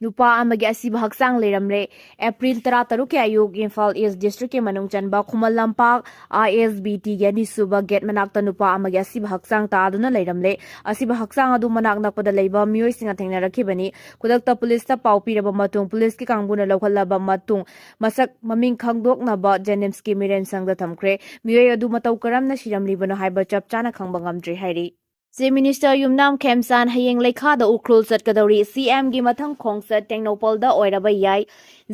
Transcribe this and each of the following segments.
नुपा अमगे असिबा हक्सांग लेरमले April 13 के अयुग Imphal east district के मनुंग चनबा Khuman लंपाक ISBT के निसुबा गेट मनाक्ता नुपा अमगे असिबा हक्सांग तादुना लेरमले असिबा हक्सांग अदु मनाक नकपदा लेबा मियोय सिंगा थेंगनारखिबनी खुदकता पुलिसता पाउ पिरबा मतुंग पुलिस की कांगबुना लौखलबा मतुंग मसक ममिंग खंगदोकनबा जेनेम्स की मिरेन संगदा थमख्रे मियोय अदु मतौ करमना शिरमलिबनो हाइबा चपचाना खंबा ngamdri हाइरी Chief Minister Yumnam Khemsan Hayeng Lekhada Ukhul Chatkadouri CM gi mathang khongsa Tengnopalda oiraba yai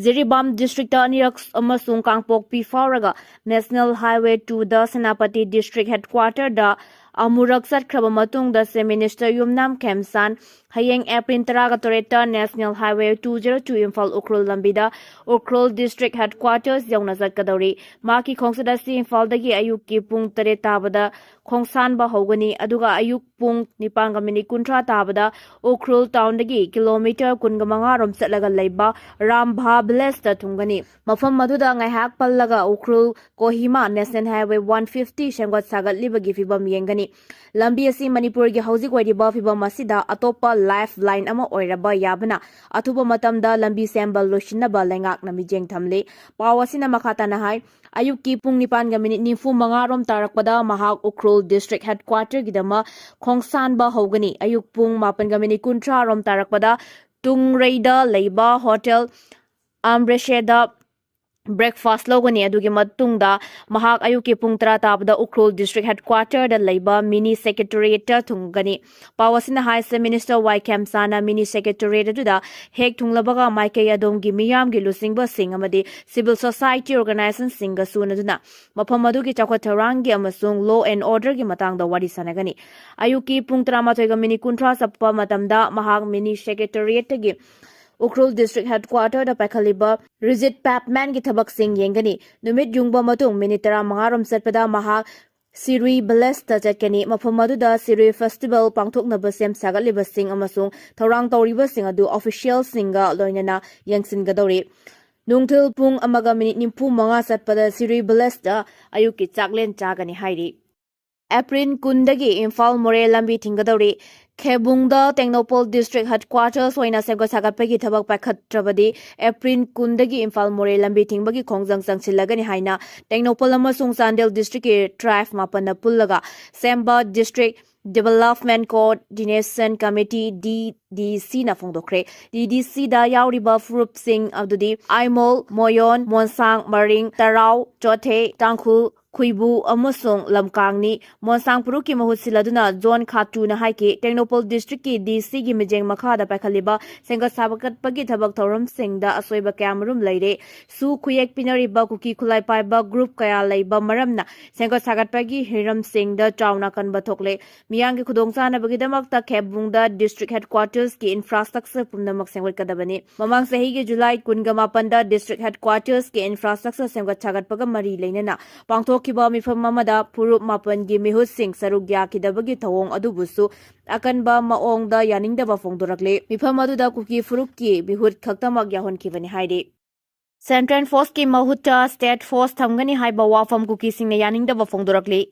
Ziribam District Anirak amasung Kangpok pi fauraga National Highway to the Senapati District Headquarter da Amurak satkraba matung da Chief Minister Yumnam Khemsan Hayeng April 13 National Highway 202 Imphal Ukhul Lambi da Ukhul District Headquarters yauna Chatkadouri maki khongsa da si Imphal dagi ayuk ki pung 3 tabada khongsan ba hogani aduga ayuk pung nipanga mini kuntra tabada Ukhul town dagi kilometer kungamanga rom satlaga leiba Rambha Bless ta thungani mafam maduda ngai hak pallaga Ukhul Kohima National Highway 150 shemgot sagat libagi fibam yengani lambi asi Manipur gi hauzik waidiba fibam asida atopa lifeline ama oiraba yabana athuba matamda lambi sembal loshinaba lengak na mijeng thamle pawasina makata na hai ayuk ki pung nipan ga minute nifu mangarom tarakpada mahak Ukhul District Headquarter gidama khongsan ba hogani ayuk pung mapan ga minute kuntra rom tarakpada tungreida leiba hotel Ambresheda breakfast logani adugi matungda mahak ayuki pung 3 tabda Ukhul District Headquarter da leiba mini secretariat thungani pawasina High Minister Y Khemsana mini secretariat da hek thunglabaga maike adom gi miyam gi lusingba sing amadi civil society organization singa sunaduna mafam adugi chakotharang gi amasung law and order gi matang da wari sanagani ayuki pung 13 ga mini kuntra sappa matamda mahak mini secretariat gi Ukhul District Headquarter da pakhaliba Rigid Papman gi thabak sing yengani numit jungba matung minitara mangarom satpada maha Siri Blesta chatkani mafam aduda Siri Festival pangthoknaba sem sagaliba sing amasung thorang tawriba sing adu official singa loinana yangsingadori nungthil pung amaga minit nimpu manga satpada Siri Blesta ayuki chaklen chagani hairi April kundagi Imphal More Lambi Thingadouri Khebungda Tengnopal District Headquarters oina semga sagatpagi thabak pakhatrabadi April kundagi Imphal More Lambi Thingbagi khongjang changsilagani haina Tengnopal amasung Sandel District ke Tribe mapana pullaga Semba District Development Coordination Committee DDC na phongdokre DDC da yauriba Frup Singh Abdudi Aimol Moyon Monsang Maring Tarau Chothe Tangkhul Khuibu amasung lamkangni Monsang Puruki mahusiladuna Zone Khatu na haike Tengnopal District ki DC gi mijeng makhada pakhaliba senga sabakat pagi thabak thoram singda asoiba kamarum leire su khuyek pinari ba Kuki khulai pai ba group kaya leiba maramna senga sagat pagi hiram singda chauna kanba thokle miyang gi khudongsa bagi damakta Khebungda District Headquarters ki infrastructure pumnamak sengwat kadabani mamang sahi gi July 18 da District Headquarters ki infrastructure senga chagat paga mari leinana pangthok kiba mifam mamada purup mapan gi mihut sing sarugya kidabagi thawong adubusu akanba maong da yaningda ba phongdorakle mifam aduda Kuki furup ki bihut khaktamak yahon kibani haide Central Force ki mahuta State Force thamgani haiba wafam Kuki singna yaningda ba phongdorakle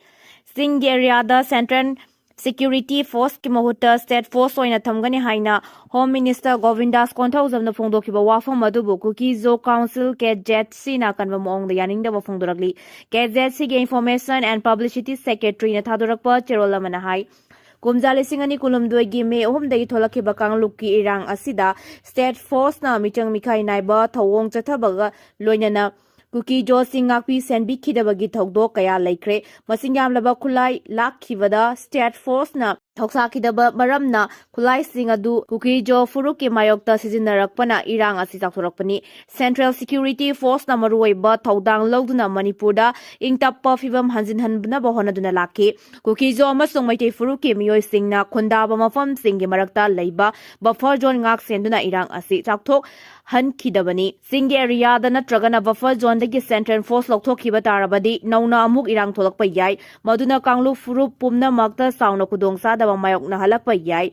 Singgi area da Central Security Force ki mahuta State Force oina thamgani haina Home Minister Govindas Konthauzamna phongdokiba wafam adubu Kuki Zo Council ke JC na kanba maong da yaningda ba phongdorakli ke JC ge Information and Publicity Secretary na thadorakpa cherola mana hai Kumjali singani kulumdoi gi me ohumdagi tholakhiba kangluki irang asida State Force na michang mikhai naiba thawong chathabaga loinana Kuki Jo Singakpi Senbi Khidabagi Thokdo Kaya Laikre Masingam Laba Kulai Lakhivada State Force na Thoksa Khidaba Maramna Kulai Singadu Kuki Jo Furuki Mayokta Sizinarakpana Irang Asi Taksurakpani Central Security Force na Maruiba Thaudang Logduna Manipurda Ingtappa Fibam Hanjin Hanbna Bahonaduna Laki Kuki Jo Amasung Maitei Furuki Miyoi Singna Kundaba Mafam Singi Marakta Leiba Buffer Zone Ngak Senduna Irang Asi Takthok Han Khidabani Singgi area da natragana Buffer Zone dagi Central Force lokthokhiba tarabadi nauna amuk irang tholakpa yai maduna kanglu furup pumna makta sauna kudongsa da mayokna halakpa yai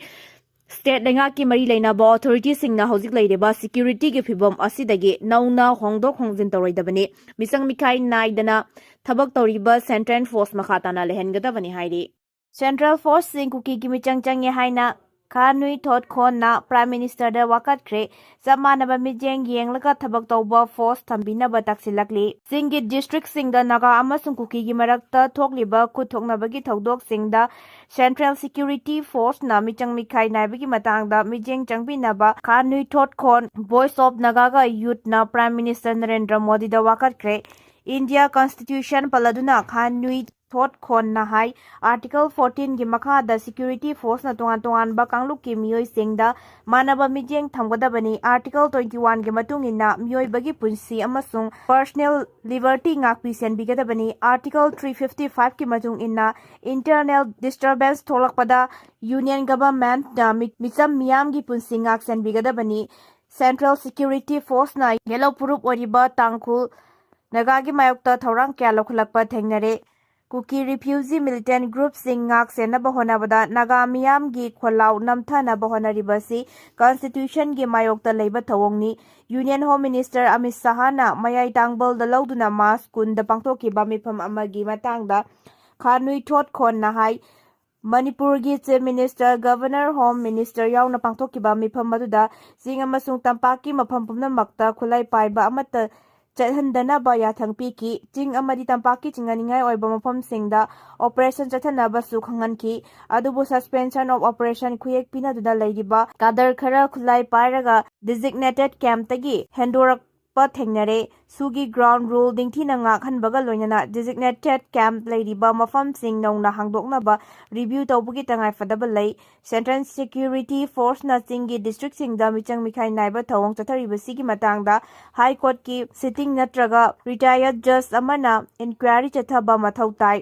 State lenga ki mari leina ba authority singna hojik leireba security ki phibam asidagi nauna hongdok hongjin toroidabani misang mikhai naidana thabak toriba Central Force makhatana lehengadabani hairi Central Force sing Kuki ki michang changye haina Khanui Thot Khonna Prime Minister da wakatkhre samanaba mijeng yenglaga thabak tawba force thambinaba taksilakli Singgi district singda Naga amasung Kuki gi marakta thokliba kuthoknabagi thodok singda Central Security Force na michang mikhai naibagi matangda mijeng changbinaba Khanui Thot Khon Voice of Naga ga youth na Prime Minister Narendra Modi da wakatkhre India Constitution paladuna Khanui Thot Khon na hai Article 14 gi makha da Security Force na tongan ba kangluk ki miyoi singda manaba mijeng thamgadabani Article 21 gi matung inna miyoi bagi punsi amasung personal liberty ngakpi senbigadabani Article 355 ki matung inna internal disturbance tholakpada Union Government na micham miyam gi punsi ngak senbigadabani Central Security Force na yellow purup oriba tangkhul Naga gi mayokta thorang kya lokhulakpa thengnare Kuki refugee militant group sing ngak senaba honabada Naga miyam gi kholau namthana bahonaribasi constitution gi mayokta leiba thawongni Union Home Minister Amit Shah na mayai tangbal da lauduna mas kun da pangthoki ba mifam amagi matangda Khanui Thot Khon na hai Manipur gi Chief Minister Governor Home Minister yauna pangthoki ba mifam maduda sing amasung tampaki mafam pumnamakta khulai paiba amata Chathandana ba yathang piki ching amadi tampaki chinganingai oiba mafam singda operation chathanaba su khanganki adubu suspension of operation khuyek pina duda leidiba kadar khara khulai pairaga designated camp tagi hendorak pa thengnare sugi ground rule dingthina nga khanbaga loinana designated camp leidiba mafam sing nongna hangdoknaba review tawbugi tangai fadaba lei Central Security Force na Singgi district singda michang mikhai naiba thawong chathariba sigi matangda High Court ki sitting natraga retired judge amana inquiry chathaba mathau tai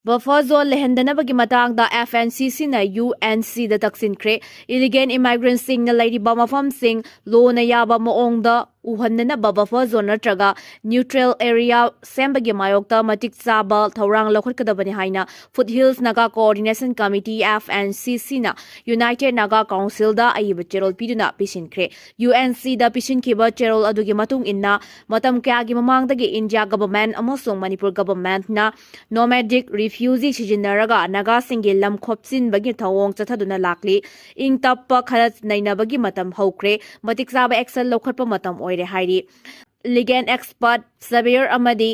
Buffer zone lehendanabagi matangda FNCC na UNC da taksinkhre illegal immigrants sing na leidiba mafam sing lo na yaba moongda uhanna buffer zone natraga neutral area sembagi mayokta matik chaba thorang lokhotkadabani haina Foothills Naga Coordination Committee FNCC na United Naga Council da ayiba cherol piduna pisinkhre UNC da pisinkiba cherol adugi matung inna matam kyagi mamangdagi India government amosung Manipur government na nomadic refugee sijinaraga Naga singi lam khopsin bagi thawong chathaduna lakli ing tappa kharat nainabagi matam hokre matik chaba action lokhotpa matam oire hairi legal expert Sabir amadi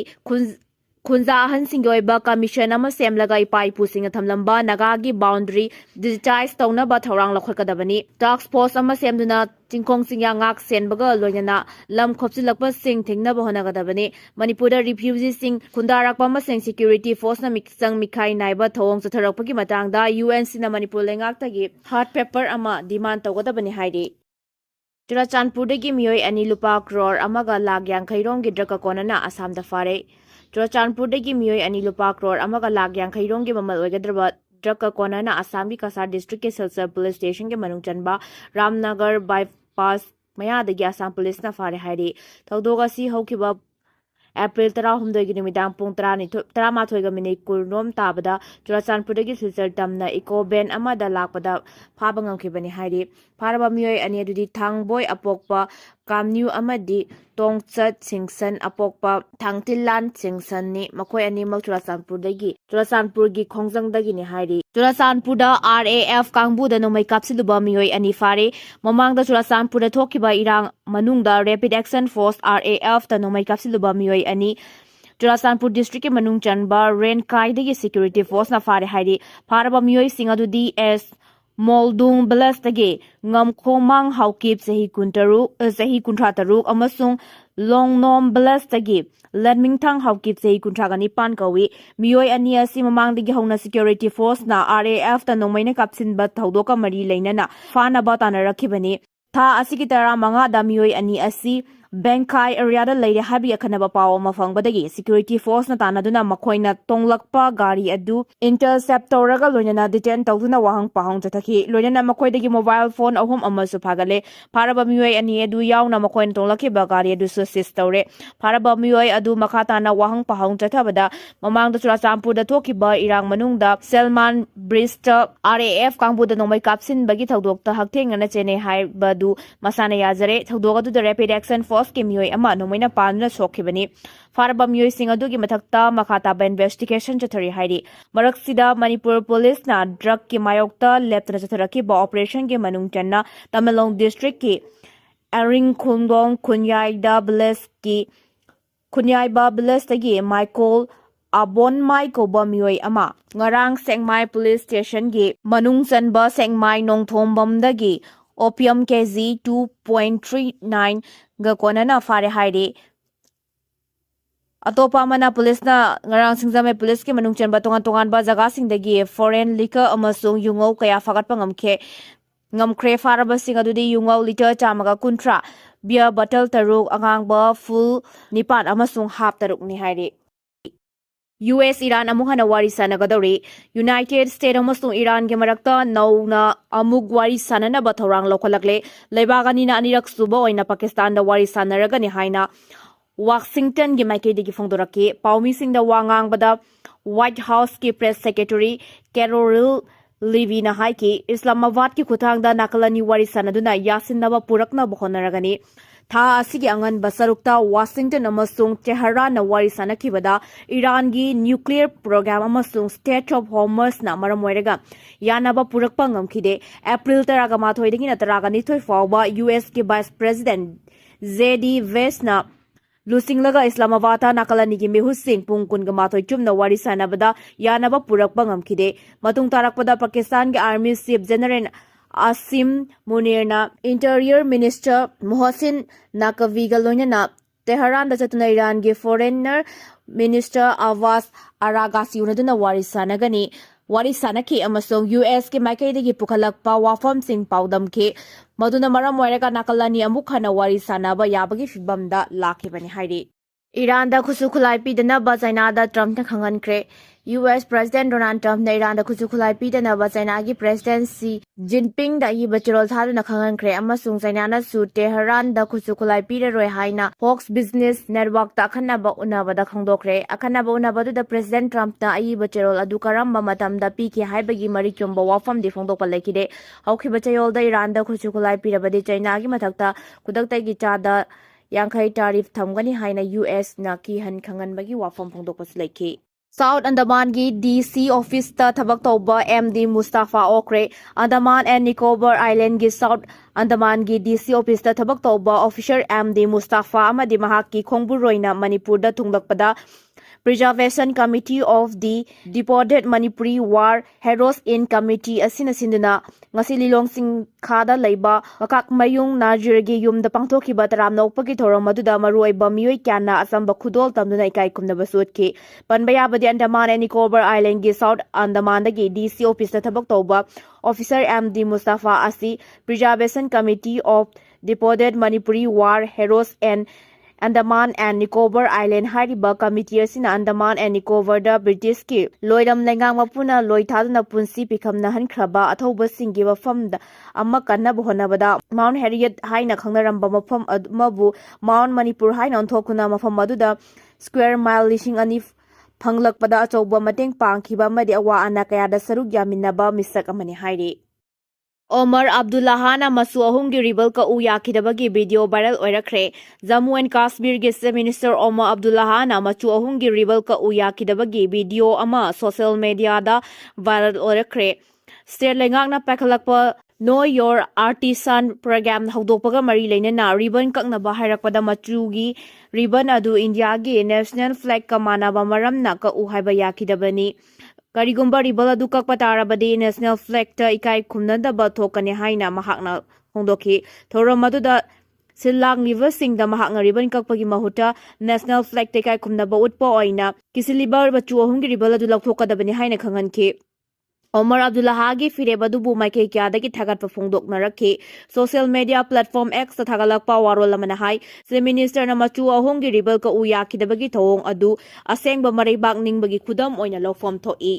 Khunza ahan singi oiba commission ama semlaga ipai pusinga thamlamba Naga gi boundary digitize tawna ba thorang lokhotkadabani task force ama semduna chingkhong singya ngak senbaga loinana lam khopsilakpa sing thingna ba honagadabani Manipur refugee sing khundarakpa ma sing security force na miksang mikhai naiba thawong chatharakpagi matangda UNC na Manipur lengaktagi hard paper ama demand tawgadabani hairi Churachandpurdagi miyoi ani lupa crore amaga lakh yankhairom gi draka konana Assam da fare Churachandpurdagi miyoi ani lupa crore amaga lakh yankhairom gi mamal oigadraba draka konana Assam gi Kasar district ke Silsar police station ke manung chanba Ramnagar bypass mayadagi Assam police na fare hairi thawdoga si haukiba April 10 gi numidang pung 13 ga minute kurnom tabada Churachandpurdagi Silsar tamna eco ben amada lakpada phabangam khibani hairi Paraba miyoi ani adudi thangboy apokpa kamnyu amadi tongchat singsan apokpa thangtilan singsan ni makoi ani mak Churachandpur gi khongjangdagi ni hairi Churachandpur da RAF kangbu da nomai kapsiluba miyoi ani fare mamangda Churachandpur da thokiba irang manungda Rapid Action Force RAF da nomai kapsiluba miyoi ani Churachandpur district ke manung chanba Renkai dagi security force na fare hairi Paraba miyoi singadu DS Moldung Belastage ngam khomang haukip sahi kuntrataruk amasung Longnom Belastage Ladmingthang haukip sahi kuntragani pan kawi miyoi ani asi mamangdagi hauna security force na RAF ta nongmaina kapsinba thawdoka mari leinana fana ba tanarakibani tha asigi tara manga da miyoi ani asi Bangkai area da leire habi akhanaba paw mafangbadagi security force na tanaduna makhoina tonglakpa gari adu intercept tawraga loinana detain tawduna wahang pahang chathaki loinana makhoidagi mobile phone ahum amasu phagale paraba miyoi ani adu yauna makhoina tonglaki ba gari adu assist tawre paraba miyoi adu makhata na wahang pahang chathabada mamangda Churachandpur da thokiba irang manungda Selman Brista RAF kangbu da nomai kapsin bagi thawdokta hakthengana chene haibadu masana yazare thawdoga du da Rapid Action Force Force ki miyoi ama nomaina panna sokhibani faraba miyoi sing adugi mathakta makha taba investigation chathari hairi maraksida Manipur police na drug ki mayokta leptana chatharaki ba operation ki manung channa Tamenglong district ki Aring Khundong Khunyai ba Bless tagi Michael Abon Mai ko ba miyoi ama ngarang Sengmai police station gi manung chanba Sengmai Nongthombam dagi opium kg 2.39 ga konana fare hairi atopa mana police na ngarang singjame police ki manung chanba tongan ba jaga singdagi foreign liquor amasung yungau kaya fagat pangamkhe ngamkre farabasing adudi yungau liter chamaga kuntra beer bottle taruk angangba full nipan amasung half taruk ni hairi US Iran amuk hana wari sanagadouri United States amasung Iran ge marakta nauna amuk wari sanana ba thorang lokolakle leibagani na anirak suba oina Pakistan da wari sanaraga ni haina Washington ge maike digi phongdoraki paumi singda wangang bada White House ki press secretary Carol Levy na haiki Islamabad ki khutang da nakalani wari sanaduna yasinaba purakna bohonaragani tha asigi angan basarukta Washington amasung Tehran na wari sanakibada Iran gi nuclear program amasung state of hormuz na maramoiraga yanaba purakpa ngamkhide April taraga mathoidagi na taraga nithoi fawba US ki vice president JD Vance na Lusinglaga Islamabad nakalani gi mehusing pungkun ga mathoi chumna wari sanabada yanaba purakpa ngamkhide matung tarakpada Pakistan gi army chief general Asim Munirna Interior Minister Mohsin Naqvi ga loinana Tehran da chatuna Iran ge foreigner Minister Abbas Aragasi unaduna wari sanaki amasung US ke maikai degi pukhalakpa wafam sing paudam ke maduna maram wairaga nakalani amuk hana wari sanaba yabagi fibamda lakhibani hairi Iran da khusu khulai pidana ba China da Trump na khangan kre US President Donald Trump na Iran da khusu khulai pidana ba China gi President Xi Jinping da hi bachirol thadu na khangan kre amasung China na su Tehran da khusu khulai pida roi haina Fox Business Network ta khanna ba unaba da khangdokre akhanna ba unaba da President Trump na ai bachirol adu karamba matam da pi ki haibagi mari chomba wafam di phongdok pa lekide hauki bachayol da Iran da khusu khulai pida ba de China gi mathakta kudaktai gi cha da Yankai tariff thamgani haina US na ki han khangan bagi wafam phongdok pasleki South Andaman gi DC office ta thabak tawba MD Mustafa Okre Andaman and Nicobar Island gi South Andaman gi DC office ta thabak tawba officer MD Mustafa amadi mahak ki khongbu roina Manipur da tunglakpada Preservation Committee of the Deported Manipuri War Heroes in Committee asina sinduna ngasi lilong sing khada leiba makak mayung Najirgi yum da pangthokiba taram nokpagi thorom maduda maruai bamioi kyana asamba khudol tamduna ikai kumna basutki panbaya badi Andaman and Nicobar Island gi South Andaman dagi DC office ta thabak tawba officer MD Mustafa asi Preservation Committee of Deported Manipuri War Heroes and Andaman and Nicobar Island hariba committee asina Andaman and Nicobar da British ki loidam lengang mapuna loithaduna punsi pikamna hankraba athoba singgi wafam da amma kanna bohonabada Mount Harriet haina khangnaramba mafam mabu Mount Manipur haina onthokuna mafam aduda square mile lishing ani phanglakpada achouba mateng pangkhiba amadi awa ana kaya da saruk yaminaba misak amani hairi Omar Abdullahana masu ahumgi ribal ka uyakidabagi video viral oirakre Jammu and Kashmir ge Minister Omar Abdullahana machu ahumgi ribal ka uyakidabagi video ama social media da viral oirakre state lengak na pakhalakpa Know Your Artisan program hawdokpaga mari leinana ribbon kaknaba hairakpada machugi ribbon adu India gi national flag ka manaba maramna ka uhaiba yakidabani Karigumba ribal adu kakpa tarabadi national flag ta ikai khumnadaba thokani haina mahakna hongdoki thoram aduda silang liver sing da mahakna ribbon kakpagi mahuta national flag ta ikai khumnaba utpa oina kisilibar bachu ahumgi ribal adu laktokadabani haina khanganki Omar Abdullahagi firebadubu maike kyadagi thagatpa phongdoknarakhi social media platform X ta thagalakpa warol amana hai se minister na machu ahumgi ribal ka uyakidabagi thong adu asengba mareibak ningbagi khudam oina lofom thoi